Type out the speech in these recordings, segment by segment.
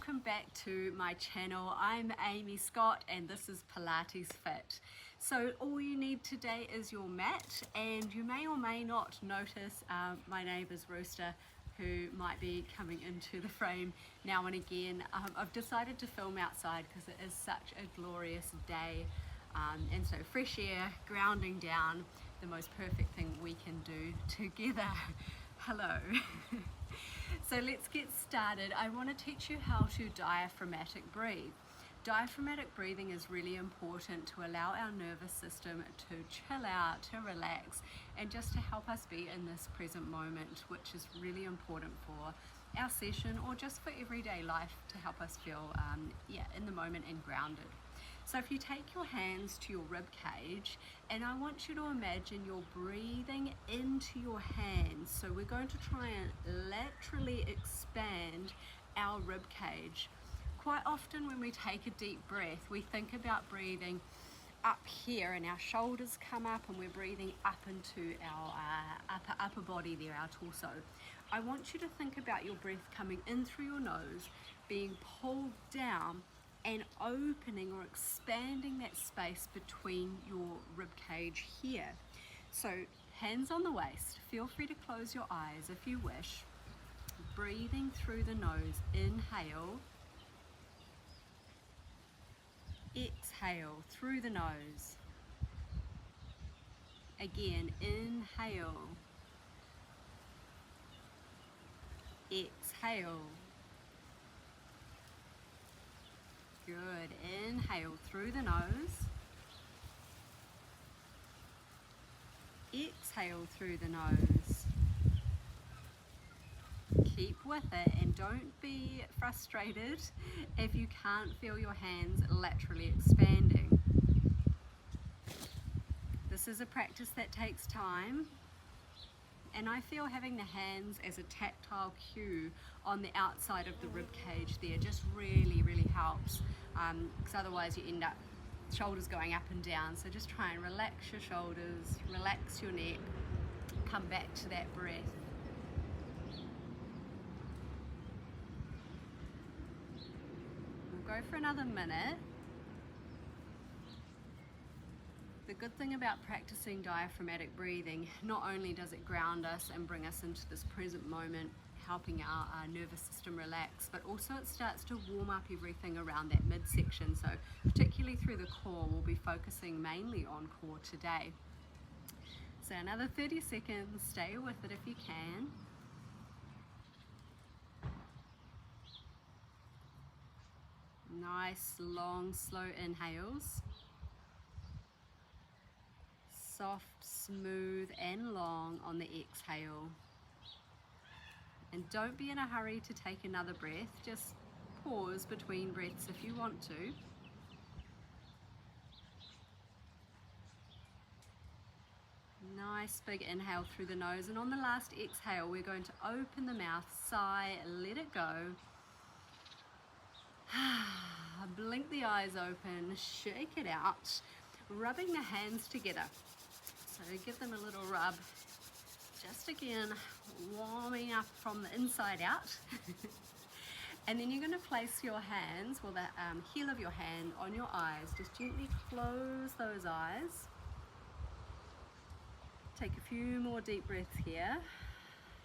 welcome back to my channel. I'm Aimee Scott and this is PilatesFit. So all you need today is your mat, and you may or may not notice my neighbour's rooster who might be coming into the frame now and again. I've decided to film outside because it is such a glorious day, and so fresh air, grounding down, the most perfect thing we can do together. Hello. So let's get started. I want to teach you how to diaphragmatic breathe. Diaphragmatic breathing is really important to allow our nervous system to chill out, to relax, and just to help us be in this present moment, which is really important for our session or just for everyday life, to help us feel in the moment and grounded. So if you take your hands to your rib cage, and I want you to imagine you're breathing into your hands. So we're going to try and laterally expand our rib cage. Quite often when we take a deep breath, we think about breathing up here and our shoulders come up and we're breathing up into our upper body there, our torso. I want you to think about your breath coming in through your nose, being pulled down and opening or expanding that space between your rib cage here. So hands on the waist, feel free to close your eyes if you wish. Breathing through the nose, inhale. Exhale through the nose. Again, inhale. Exhale. Good. Inhale through the nose. Exhale through the nose. Keep with it, and don't be frustrated if you can't feel your hands laterally expanding. This is a practice that takes time, and I feel having the hands as a tactile cue on the outside of the rib cage there just really helps, because otherwise you end up shoulders going up and down. So just try and relax your shoulders, relax your neck, come back to that breath. We'll go for another minute. The good thing about practicing diaphragmatic breathing, not only does it ground us and bring us into this present moment, helping our nervous system relax, but also it starts to warm up everything around that midsection. So particularly through the core, we'll be focusing mainly on core today. So another 30 seconds, stay with it if you can. Nice, long, slow inhales. Soft, smooth and long on the exhale. And don't be in a hurry to take another breath, just pause between breaths if you want to. Nice big inhale through the nose, and on the last exhale we're going to open the mouth, sigh, let it go. Blink the eyes open, shake it out, rubbing the hands together. So give them a little rub, just again warming up from the inside out. And then you're going to place your hands, well, the heel of your hand on your eyes. Just gently close those eyes. Take a few more deep breaths here.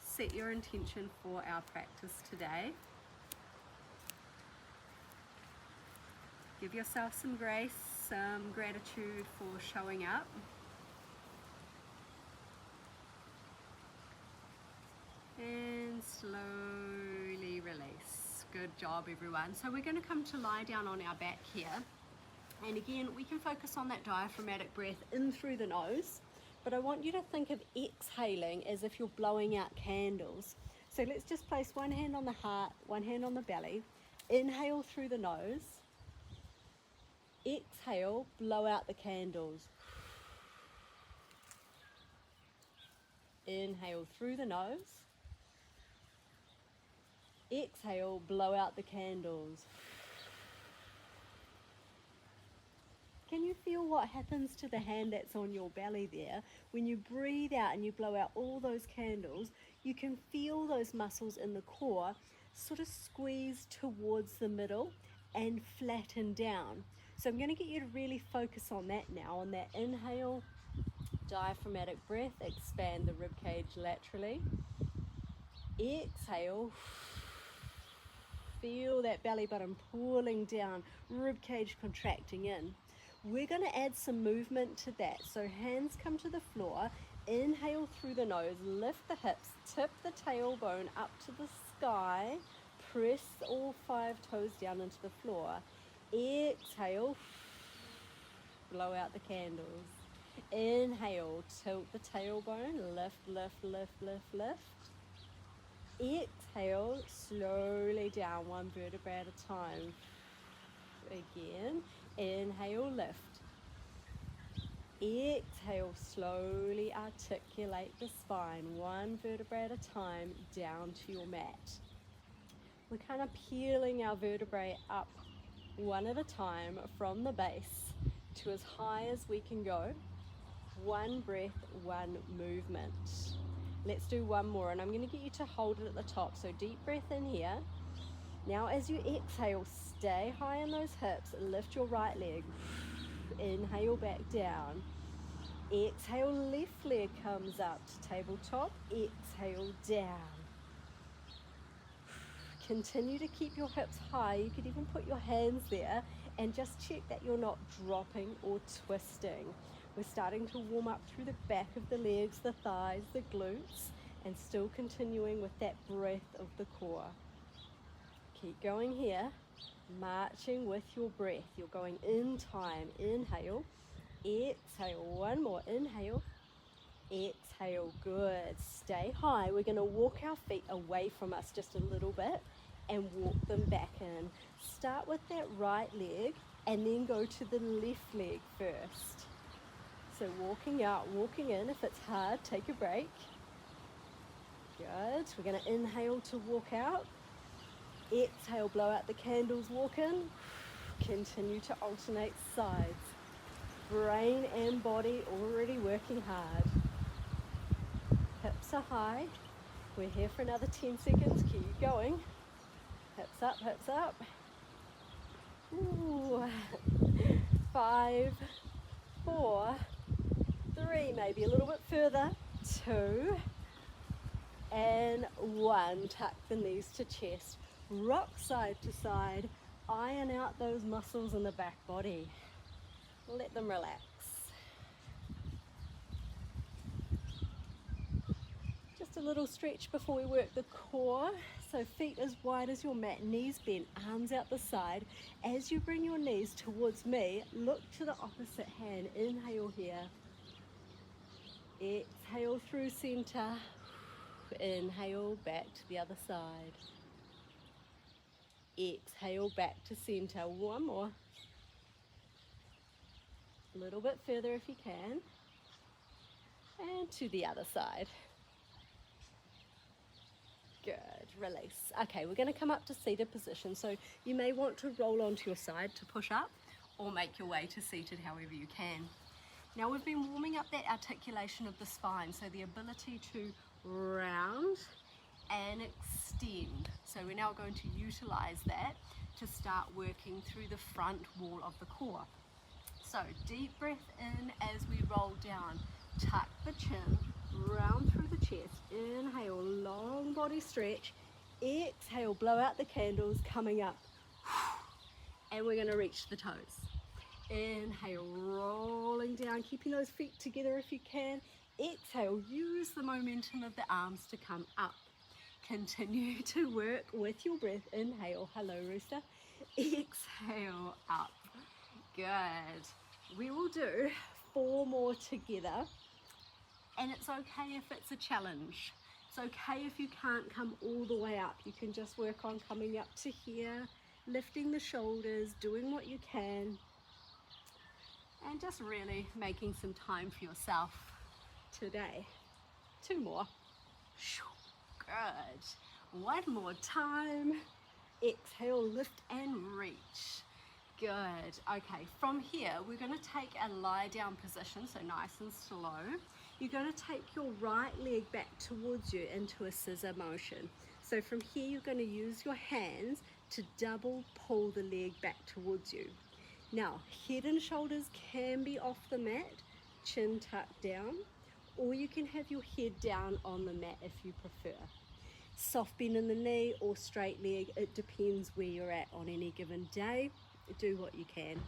Set your intention for our practice today. Give yourself some grace, some gratitude for showing up. And slowly release. Good job, everyone. So we're going to come to lie down on our back here. And again, we can focus on that diaphragmatic breath in through the nose. But I want you to think of exhaling as if you're blowing out candles. So let's just place one hand on the heart, one hand on the belly. Inhale through the nose. Exhale, blow out the candles. Inhale through the nose. Exhale, blow out the candles. Can you feel what happens to the hand that's on your belly there? When you breathe out and you blow out all those candles, you can feel those muscles in the core sort of squeeze towards the middle and flatten down. So I'm going to get you to really focus on that now. On that inhale, diaphragmatic breath, expand the rib cage laterally. Exhale, feel that belly button pulling down, rib cage contracting in. We're going to add some movement to that. So hands come to the floor, inhale through the nose, lift the hips, tip the tailbone up to the sky, press all 5 toes down into the floor. Exhale, blow out the candles. Inhale, tilt the tailbone, lift, lift, lift, lift, lift. Exhale, slowly down, 1 vertebra at a time. Again, inhale, lift. Exhale, slowly articulate the spine, 1 vertebra at a time, down to your mat. We're kind of peeling our vertebrae up one at a time from the base to as high as we can go. 1 breath, 1 movement. Let's do one more, and I'm going to get you to hold it at the top. So deep breath in here. Now as you exhale, stay high in those hips, lift your right leg. Inhale back down. Exhale, left leg comes up to tabletop. Exhale, down. Continue to keep your hips high. You could even put your hands there and just check that you're not dropping or twisting. We're starting to warm up through the back of the legs, the thighs, the glutes, and still continuing with that breath of the core. Keep going here, marching with your breath. You're going in time. Inhale, exhale, one more. Inhale, exhale, good. Stay high. We're going to walk our feet away from us just a little bit and walk them back in. Start with that right leg and then go to the left leg first. So walking out, walking in. If it's hard, take a break. Good. We're going to inhale to walk out. Exhale, blow out the candles, walk in. Continue to alternate sides. Brain and body already working hard. Hips are high. We're here for another 10 seconds. Keep going. Hips up, hips up. Ooh. 5, 4, 3, maybe a little bit further. 2 and 1. Tuck the knees to chest. Rock side to side. Iron out those muscles in the back body. Let them relax. Just a little stretch before we work the core. So feet as wide as your mat, knees bent, arms out the side. As you bring your knees towards me, look to the opposite hand. Inhale here. Exhale through center. Inhale back to the other side. Exhale back to center. One more. A little bit further if you can. And to the other side. Good, release. Okay, we're going to come up to seated position. So you may want to roll onto your side to push up or make your way to seated however you can. Now we've been warming up that articulation of the spine, so the ability to round and extend. So we're now going to utilize that to start working through the front wall of the core. So deep breath in as we roll down. Tuck the chin, round through the chest. Inhale, long body stretch. Exhale, blow out the candles, coming up. And we're going to reach the toes. Inhale, rolling down, keeping those feet together if you can. Exhale, use the momentum of the arms to come up. Continue to work with your breath. Inhale, hello rooster. Exhale, up. Good. We will do 4 more together. And it's okay if it's a challenge. It's okay if you can't come all the way up. You can just work on coming up to here, lifting the shoulders, doing what you can, and just really making some time for yourself today. 2 more. Good. 1 more time. Exhale, lift and reach. Good. Okay, from here we're going to take a lie down position, so nice and slow. You're going to take your right leg back towards you into a scissor motion. So from here you're going to use your hands to double pull the leg back towards you. Now, head and shoulders can be off the mat, chin tucked down, or you can have your head down on the mat if you prefer. Soft bend in the knee or straight leg, it depends where you're at on any given day. Do what you can.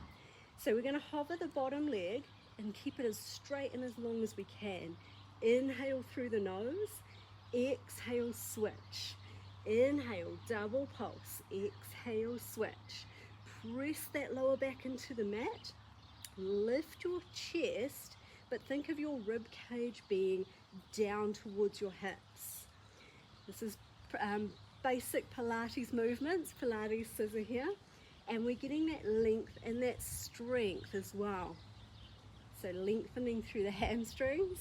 So we're going to hover the bottom leg and keep it as straight and as long as we can. Inhale through the nose, exhale, switch. Inhale, double pulse, exhale, switch. Press that lower back into the mat, lift your chest, but think of your rib cage being down towards your hips. This is basic Pilates movements, Pilates scissor here, and we're getting that length and that strength as well. So lengthening through the hamstrings,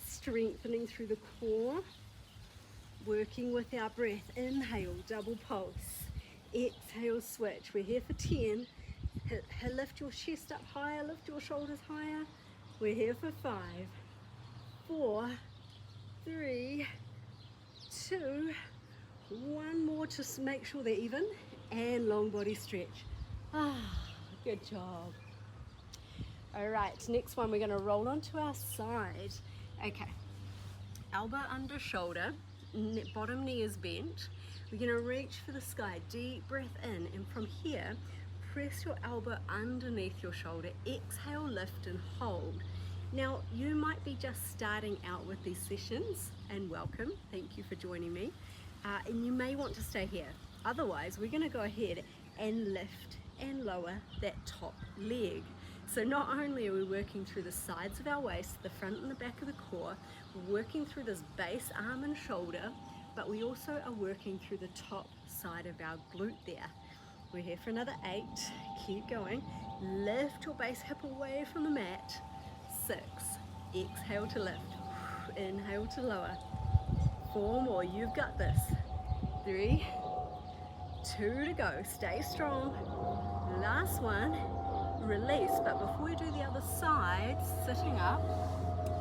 strengthening through the core, working with our breath. Inhale, double pulse, exhale, switch. We're here for 10. Lift your chest up higher, lift your shoulders higher. We're here for 5, 4, 3, 2, 1 more, just make sure they're even, and long body stretch. Good job. All right, next one, we're going to roll onto our side. Okay, elbow under shoulder, bottom knee is bent. We're going to reach for the sky, deep breath in, and from here, press your elbow underneath your shoulder, exhale, lift and hold. Now, you might be just starting out with these sessions, and welcome, thank you for joining me, and you may want to stay here. Otherwise, we're going to go ahead and lift and lower that top leg. So not only are we working through the sides of our waist, the front and the back of the core, we're working through this base, arm and shoulder, but we also are working through the top side of our glute there. We're here for another 8, keep going. Lift your base hip away from the mat. 6, exhale to lift, inhale to lower. 4 more, you've got this. 3, 2 to go, stay strong. Last one, release, but before we do the other side, sitting up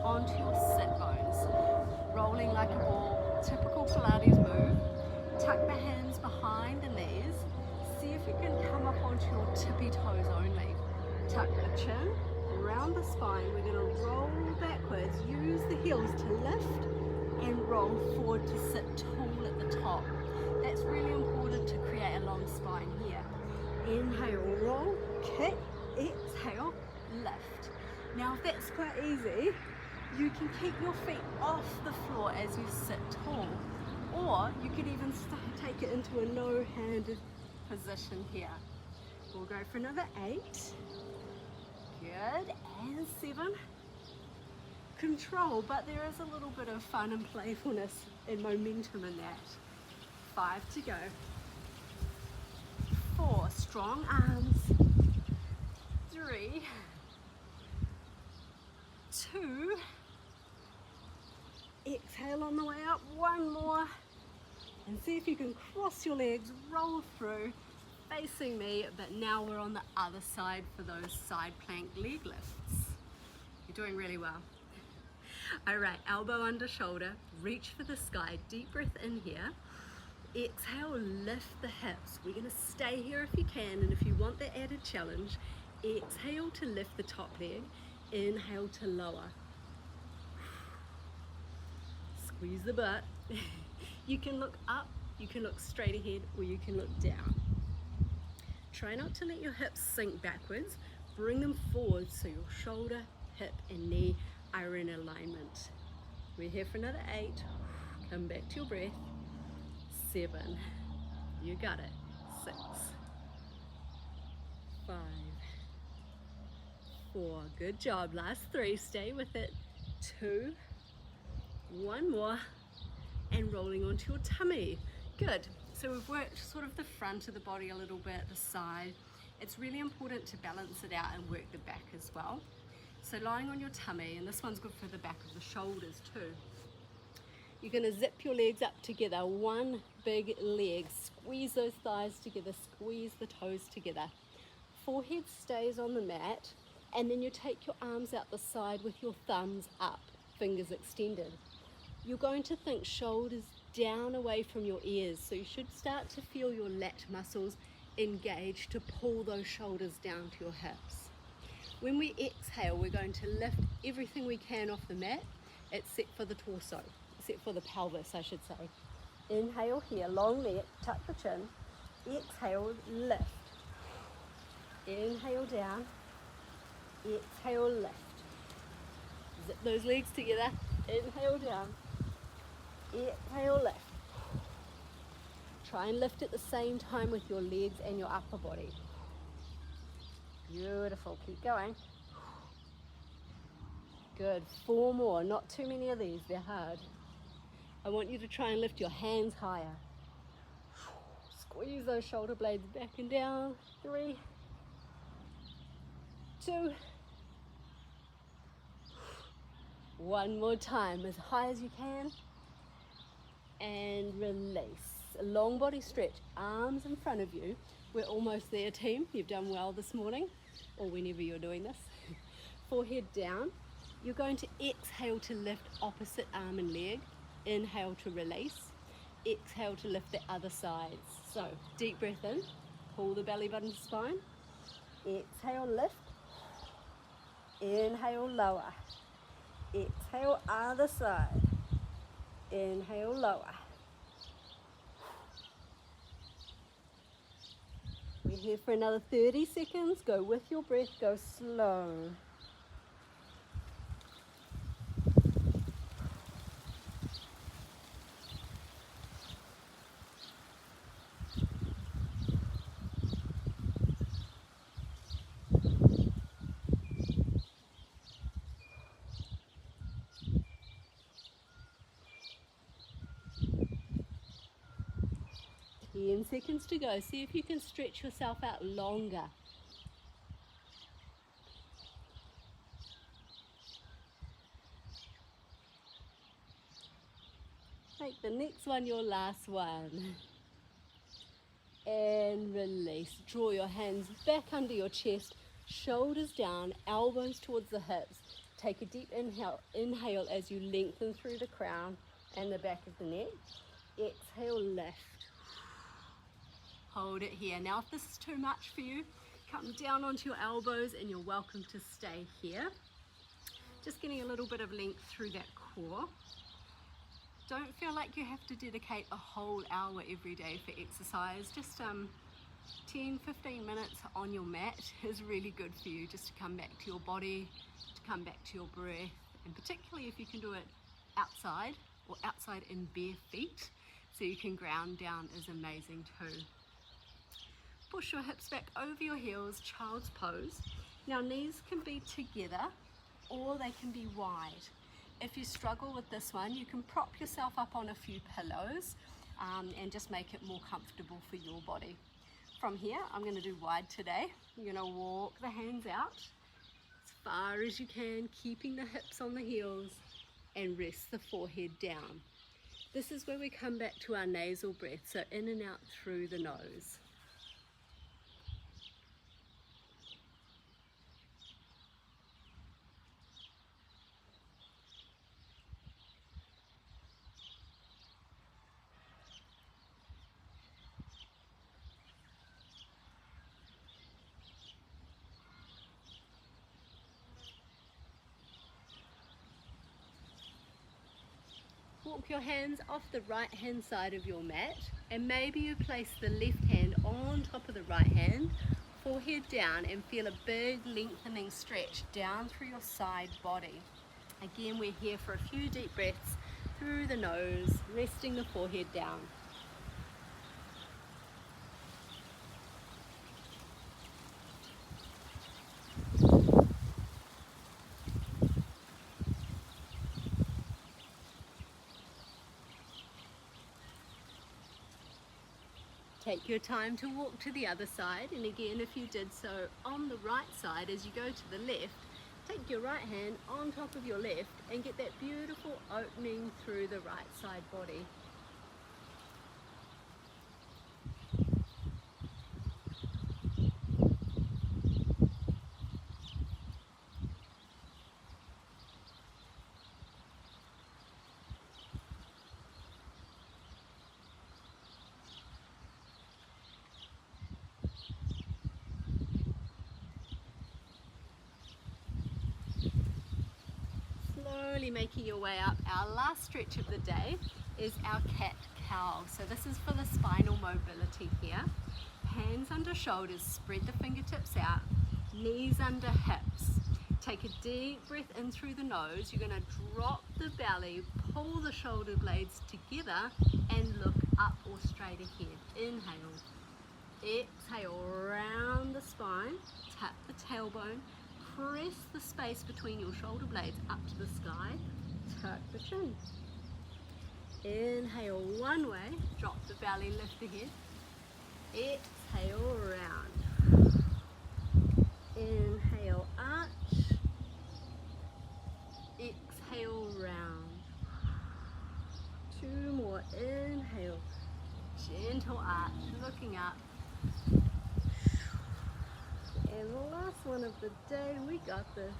onto your sit bones, rolling like a ball, typical Pilates move. Tuck the hands behind the knees, see if you can come up onto your tippy toes only. Tuck the chin, round the spine, we're going to roll backwards, use the heels to lift and roll forward to sit tall at the top. That's really important to create a long spine here. Inhale, roll, kick, exhale, lift. Now if that's quite easy, you can keep your feet off the floor as you sit tall, or you could even take it into a no-handed position here. We'll go for another 8. Good, and 7. Control, but there is a little bit of fun and playfulness and momentum in that. 5 to go. 4, strong arms. 3, 2, exhale on the way up, 1 more, and see if you can cross your legs, roll through, facing me, but now we're on the other side for those side plank leg lifts. You're doing really well. All right, elbow under shoulder, reach for the sky, deep breath in here. Exhale, lift the hips. We're going to stay here if you can, and if you want that added challenge, exhale to lift the top leg, inhale to lower. Squeeze the butt. You can look up, you can look straight ahead, or you can look down. Try not to let your hips sink backwards. Bring them forward so your shoulder, hip, and knee are in alignment. We're here for another 8. Come back to your breath. 7. You got it. 6. 5. 4. Good job. Last 3. Stay with it. 2. 1 more. And rolling onto your tummy. Good. So we've worked sort of the front of the body a little bit, the side. It's really important to balance it out and work the back as well. So lying on your tummy, and this one's good for the back of the shoulders too. You're going to zip your legs up together, one big leg. Squeeze those thighs together, squeeze the toes together. Forehead stays on the mat, and then you take your arms out the side with your thumbs up, fingers extended. You're going to think shoulders down away from your ears. So you should start to feel your lat muscles engage to pull those shoulders down to your hips. When we exhale, we're going to lift everything we can off the mat, except for the torso, except for the pelvis, I should say. Inhale here, long neck, tuck the chin. Exhale, lift. Inhale down. Exhale, lift. Zip those legs together. Inhale down. Exhale, lift. Try and lift at the same time with your legs and your upper body. Beautiful, keep going. Good, 4 more, not too many of these, they're hard. I want you to try and lift your hands higher. Squeeze those shoulder blades back and down. 3, 2, 1 more time, as high as you can. And release. A long body stretch, arms in front of you. We're almost there, team. You've done well this morning, or whenever you're doing this. Forehead down. You're going to exhale to lift opposite arm and leg. Inhale to release. Exhale to lift the other sides. So deep breath in, pull the belly button to spine. Exhale, lift. Inhale, lower. Exhale, other side. Inhale, lower. We're here for another 30 seconds. Go with your breath, go slow. Seconds to go. See if you can stretch yourself out longer. Make the next one your last one. And release. Draw your hands back under your chest, shoulders down, elbows towards the hips. Take a deep inhale as you lengthen through the crown and the back of the neck. Exhale, lift. Hold it here. Now if this is too much for you, come down onto your elbows and you're welcome to stay here. Just getting a little bit of length through that core. Don't feel like you have to dedicate a whole hour every day for exercise. Just 10-15 minutes on your mat is really good for you, just to come back to your body, to come back to your breath, and particularly if you can do it outside or outside in bare feet, so you can ground down, is amazing too. Push your hips back over your heels, child's pose. Now knees can be together or they can be wide. If you struggle with this one, you can prop yourself up on a few pillows and just make it more comfortable for your body. From here, I'm going to do wide today. You're going to walk the hands out as far as you can, keeping the hips on the heels, and rest the forehead down. This is where we come back to our nasal breath, so in and out through the nose. Walk your hands off the right hand side of your mat, and maybe you place the left hand on top of the right hand, forehead down, and feel a big lengthening stretch down through your side body. Again, we're here for a few deep breaths through the nose, resting the forehead down. Take your time to walk to the other side, and again, if you did so on the right side, as you go to the left, take your right hand on top of your left and get that beautiful opening through the right side body. you're making your way up, our last stretch of the day is our cat-cow. So this is for the spinal mobility here. Hands under shoulders, spread the fingertips out, knees under hips. Take a deep breath in through the nose. You're going to drop the belly, pull the shoulder blades together and look up or straight ahead. Inhale. Exhale, round the spine, tap the tailbone, press the space between your shoulder blades up to the sky, tuck the chin. Inhale one way, drop the belly, lift the head. Exhale, round. Inhale, arch. Exhale, round. Two more, inhale. Gentle arch, looking up. And the last one of the day, we got this.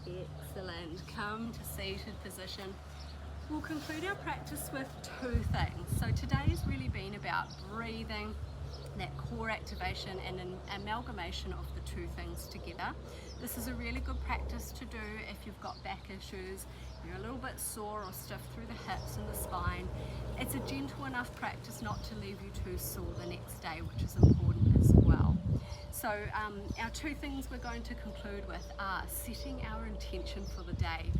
Excellent. Come to seated position. We'll conclude our practice with two things. So today's really been about breathing, that core activation and an amalgamation of the two things together. This is a really good practice to do if you've got back issues, you're a little bit sore or stiff through the hips and the spine. It's a gentle enough practice not to leave you too sore the next day, which is important as well. So our two things we're going to conclude with are setting our intention for the day.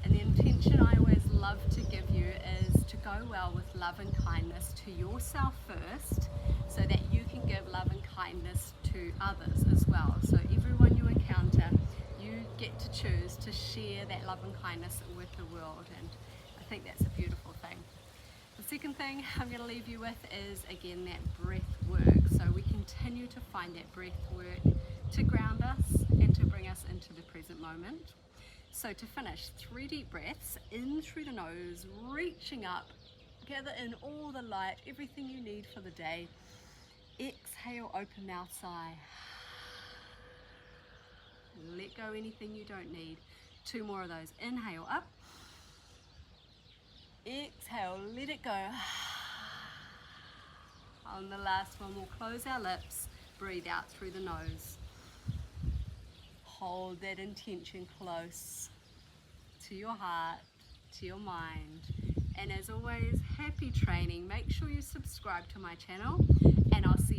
And the intention I always love to give you is to go well with love and kindness to yourself first, so that you can give love and kindness to others as well. So everyone you encounter, you get to choose to share that love and kindness with the world, and I think that's a beautiful thing. The second thing I'm going to leave you with is again that breath work. So we continue to find that breath work to ground us and to bring us into the present moment. So to finish, 3 deep breaths in through the nose, reaching up, gather in all the light, everything you need for the day. Exhale, open mouth, sigh. Let go anything you don't need. 2 more of those. Inhale, up. Exhale, let it go. On the last one, we'll close our lips, breathe out through the nose. Hold that intention close to your heart, to your mind. And as always, happy training. Make sure you subscribe to my channel, and I'll see